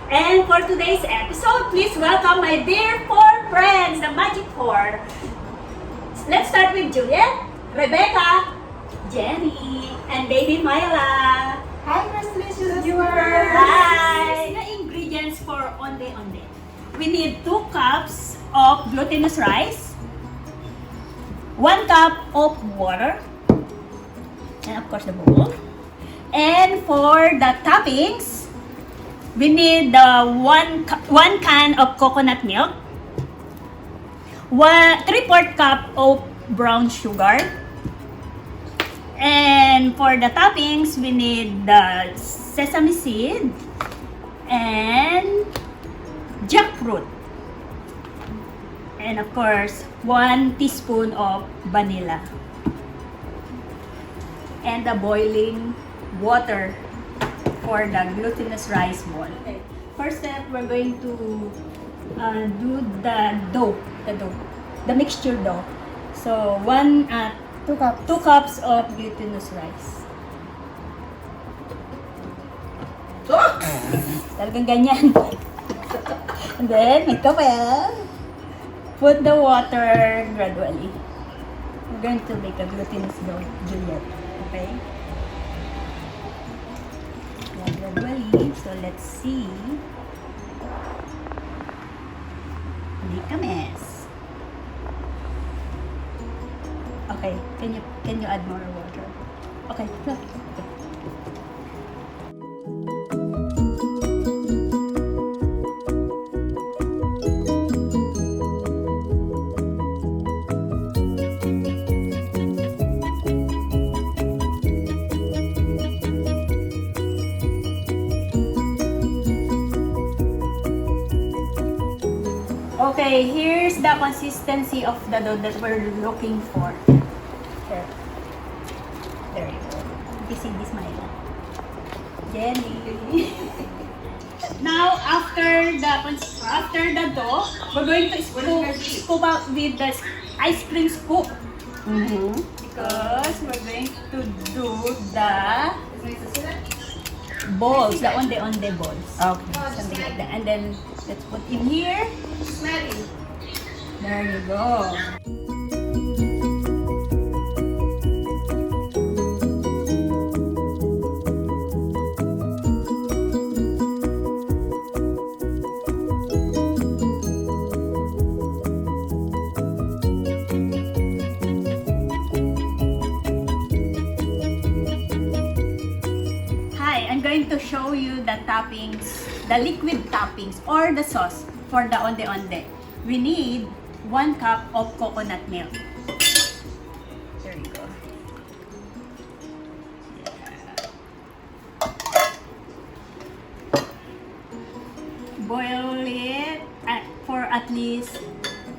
And for today's episode, please welcome my dear four friends, the Magic Four. Let's start with Juliet, Rebecca, Jenny, and baby Myla. Hi, Cristylicious viewers! Hi! The ingredients for Onde Onde. We need 2 cups of glutinous rice, 1 cup of water, and of course the bowl. And for the toppings, we need one can of coconut milk, 3/4 cup of brown sugar, and for the toppings, we need the sesame seed and jackfruit, and of course 1 teaspoon of vanilla, and the boiling water for the glutinous rice ball. Okay. First step, we're going to do the mixture dough. So 2 cups of glutinous rice. Talagang ganyan. And then, put the water gradually. We're going to make a glutinous dough, Juliet. Okay? Gradually. So, let's see. Make a mess. Okay. Can you add more water? Okay. Okay, here's the consistency of the dough that we're looking for. There you go. You see this, Myla? Jenny. Now, after the dough, we're going to scoop out with the ice cream scoop. Because we're going to do the balls, the onde onde balls. Okay. Something like that. And then let's put in here. There you go. Hi, I'm going to show you the toppings, the liquid toppings or the sauce for the onde onde. We need 1 cup of coconut milk. There you go. Boil it for at least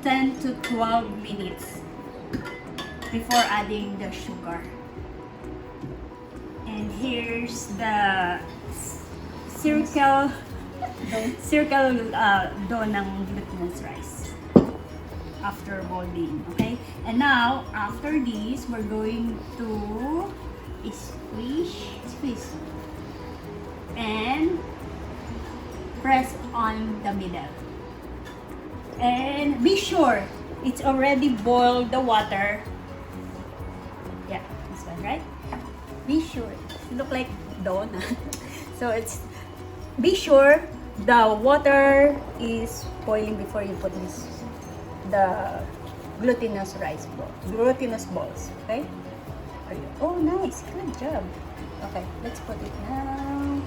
10 to 12 minutes before adding the sugar. And here's the circle dough ng glutinous rice after boiling. Okay, and now after this, we're going to squeeze and press on the middle, and be sure it's already boiled the water. Yeah, this one, right? Be sure it look like donut. So be sure the water is boiling before you put the glutinous balls. Okay? Oh, nice. Good job. Okay, let's put it now.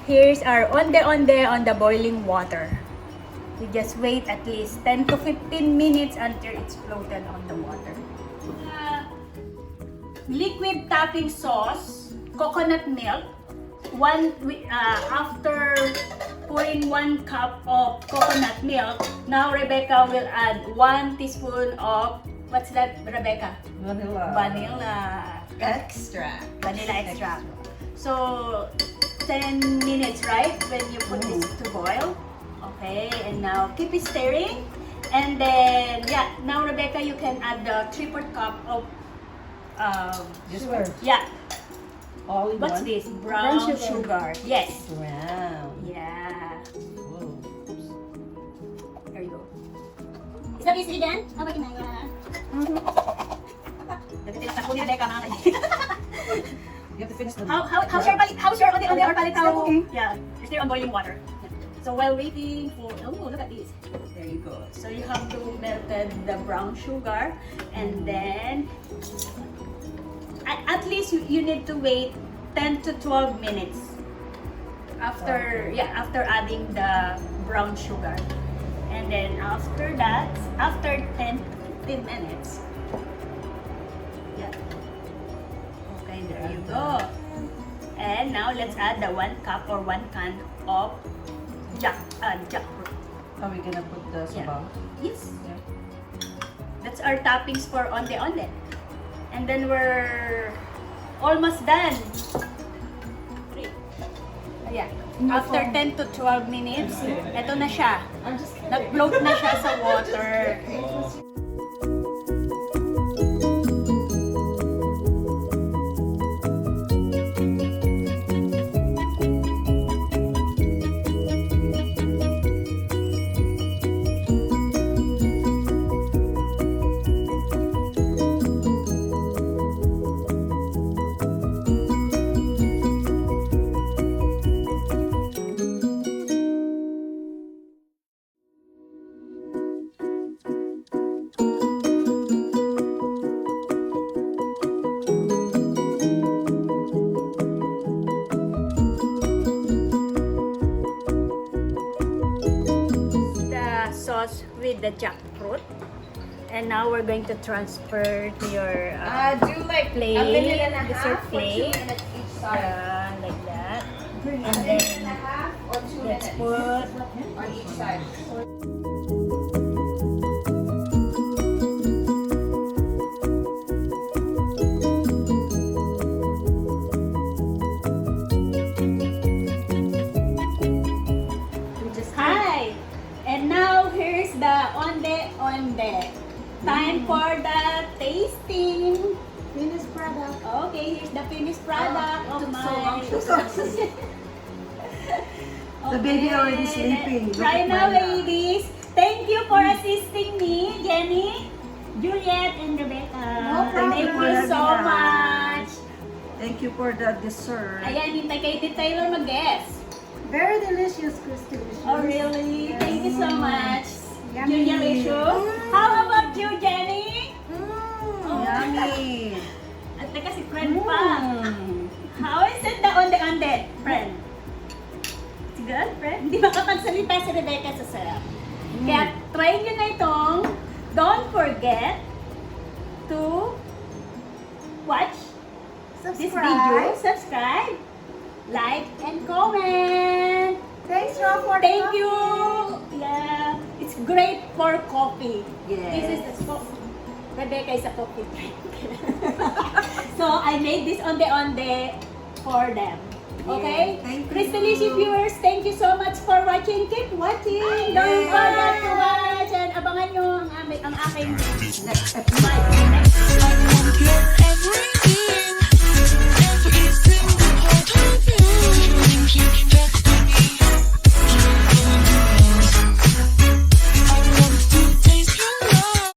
Here's our onde onde on the boiling water. We just wait at least 10 to 15 minutes until it's floated on the water. Liquid topping sauce, coconut milk. After pouring 1 cup of coconut milk, now Rebecca will add 1 teaspoon of, what's that, Rebecca? Vanilla Extract. Vanilla extract. So 10 minutes, right? When you put this to boil. Okay, and now keep it stirring. And then, yeah, now Rebecca, you can add the 3/4 cup of Sugar. yeah. All in What's one? this? Brown Brown sugar. Yes. Brown. Yeah. Whoa. Oops. There you go. Is that easy again? Oh, wait, na. You have to finish the... How's your on the palette? How? Okay. Yeah, you're still on boiling water. So while waiting for, oh, look at this. There you go. So you have to melted the brown sugar, and then at least you need to wait 10 to 12 minutes after after adding the brown sugar. And then after that, after 10 to 15 minutes, yeah. Okay, there you go. And now let's add the 1 cup or 1 can of jackfruit. Are we gonna put the sabaw? Yes. Yeah. That's our toppings for onde onde. And then we're almost done. Yeah. After 10 to 12 minutes, eto na siya. Nag-float na siya sa water. With the jackfruit, and now we're going to transfer to your Do like plate, a minute and a dessert half plate. or 2 minutes each side. Like that. A minute and a half or 2 Let's minutes put on each side. hi. And now here's the onde onde. Time for the tasting. Finished product. Okay, here's the finished product of took so my. long to process. The baby already sleeping. Look Right at now, Maya. ladies, thank you for assisting me, Jenny, Juliet, and Rebecca. No problem. Thank you so much. Thank you for the dessert. Ayan, hintay kay Tita Taylor mag-guess. Very delicious, Cristylicious. Oh, really? Yes. Thank you so much. Yummy. Julialicious. How about you, Jenny? Oh. Yummy. At teka, si friend pa. How is it the onde-onde, friend? It's good, friend? Hindi makapagsalita si Rebecca sa sarap. Kaya try nyo na itong, don't forget to watch this video, subscribe, like, and comment. Thanks, Rob, for the Thank coffee. you. Yeah, it's great for coffee. Yes. This is the Rebecca is a coffee drinker. So I made this onde-onde for them. Okay? Thank you. Cristylicious viewers, thank you so much for watching. Keep watching. Don't forget to watch and abangan nyo ang aking Next my next.